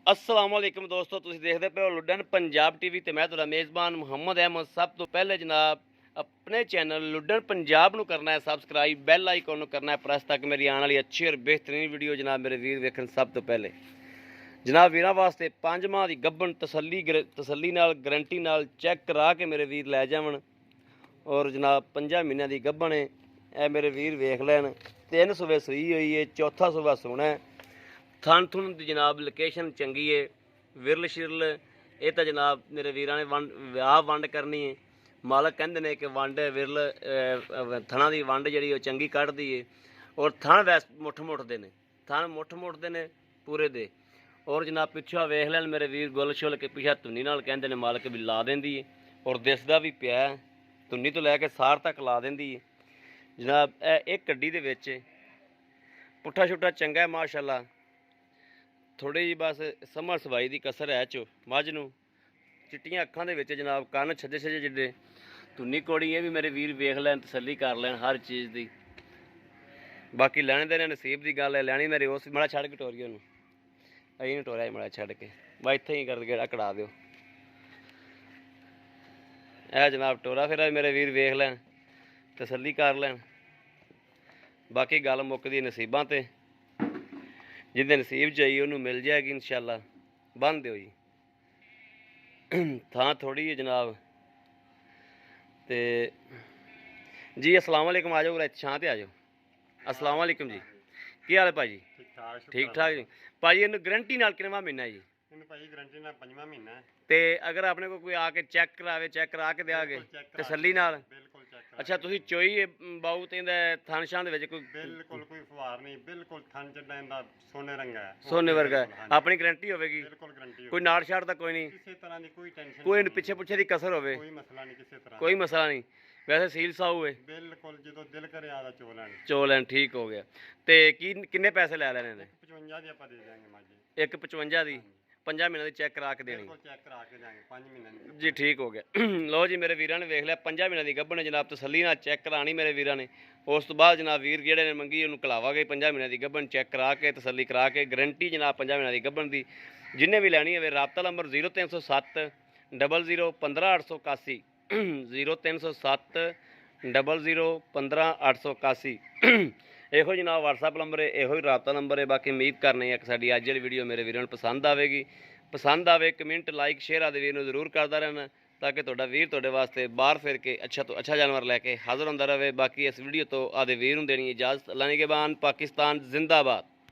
अस्सलाम वालेकुम दोस्तों, तुसीं देखदे पे हो लुडन पंजाब टीवी ते मैं तुहाडा मेज़बान मुहम्मद अहमद। सब तो पहले जनाब अपने चैनल लुडन पंजाब नूं करना है सबसक्राइब, बैल आइकन नूं करना है प्रेस ताकि मेरी आने वाली अच्छी और बेहतरीन वीडियो जनाब मेरे वीर वेखन। सब तो पहले जनाब वीरां वास्ते 5 माह दी गब्बन तसल्ली नाल गारंटी नाल चैक करा के मेरे वीर लै जावन। और जनाब 5 महीनों की गब्बन है, ए मेरे वीर वेख लैन। 3 सूबे सूई हुई है, चौथा सूबा सोना है। थन थुन की जनाब लोकेशन चंगी है। विरल शिरल ये तो जनाब मेरे वीरां ने विआह वंड करनी है। मालक कहते हैं कि वंड विरल थणा की वंड जी चंगी कढ़दी है। और थण वैस मुठ मुठते हैं, थण मुठ मुठते हैं पूरे दे। और जनाब पिछा वेख लैन मेरे वीर गुल छुल के पिछा धुनी नाल कहते हैं मालक भी ला देंदी है। और दिसदा भी पिया है, धुनी तो लैके सार तक ला देंदी है जनाब। एक कड्डी दे विच पुट्ठा छुट्टा चंगा है माशाअल्लाह। थोड़ी जी बस समझ सवाई की कसर है चो मझ नूं। चिट्टियां अखां दे विच जनाब कन्न छज्जे छज्जे जिड्डे। धुनी कौड़ी ये भी मेरे वीर वेख लैन, तसल्ली कर लैन हर चीज़ की। बाकी लैने देने नसीब की गल है, लैनी मेरी उस मड़ा छड़ के टोरी ओनू अं नहीं टोरिया मड़ा छड़ के बस इत्थे ही कर गेड़ा कड़ा दो। ए जनाब टोरा फिर मेरे वीर वेख लैन, तसल्ली कर लैन। बाकी गल मुकदी नसीबां ते, जिंदे नसीब चाहिए उन्होंने मिल जाएगी इंशाल्लाह। बन दो जी थां थोड़ी है जनाब। तो जी अस्सलाम वालेकुम, आ जाओ छां ते आ जाओ। अस्सलाम वालेकुम जी, की हाल है भाजी? ठीक ठाक जी भाजी। इन्हू गारंटी नाल किनवा महीना जी? गारंटी नाल 5वां महीना है। ते अगर अपने को कोई आके चेक करावे, चेक करा के देंगे तसल्ली नाल? बिल्कुल चेक। अच्छा तुसीं चोई बाऊ ते थन शान दे विच कोई? बिल्कुल कोई फवार नहीं, बिल्कुल थन चड्डा इंदा सोने रंगा है, सोने वर्गा है। अपनी गारंटी होगी? बिल्कुल गारंटी। कोई नाड़ शाड़ तो कोई नहीं? किसी तरह की कोई टेंशन, कोई पिछे पुछे की कसर होवे? कोई मसला नहीं, किसी तरह कोई मसला नहीं। वैसे सील साऊ है बिल्कुल, जो दिल करे आदा चो लैन। ठीक हो गया। तो किन्ने पैसे लै लैने ने? 55 दी आपां दे देंगे माजी। एक 55 दी 5 महीनों की चेक करा के देनी? चेक करा के देंगे 5 महीने जी। ठीक हो गया। लो जी मेरे वीरां ने वेख लिया 5 महीनों की गब्बन है जनाब। तसल्ली नाल चेक करानी मेरे वीरां ने। उस तो बाद जनाब वीर जेड़े ने मंगी उन्होंने कलावागे 5 महीनों की गब्बन चेक करा के तसल्ली करा के गारंटी जनाब 5 महीनों की गब्बन की। जिन्हें भी लैनी है राबता नंबर 0307 00 15 881 0307 00 15 881 ਇਹੋ जनाब व्हाट्सएप नंबर है, यो राबता नंबर है। बाकी उम्मीद करने कि साड़ी अज वाली वीडियो मेरे वीरों पसंद आएगी। पसंद आए कमेंट लाइक शेयर आदि वीर जरूर करता रहना ताकि तुहाडा वीर तुहाडे वास्ते बाहर फिर के अच्छा तो अच्छा जानवर लैके हाज़र होंदा रहे। बाकी इस वीडियो तो आदे वीर नूं देनी इजाज़त। अल्लाह निगहबान। पाकिस्तान जिंदाबाद।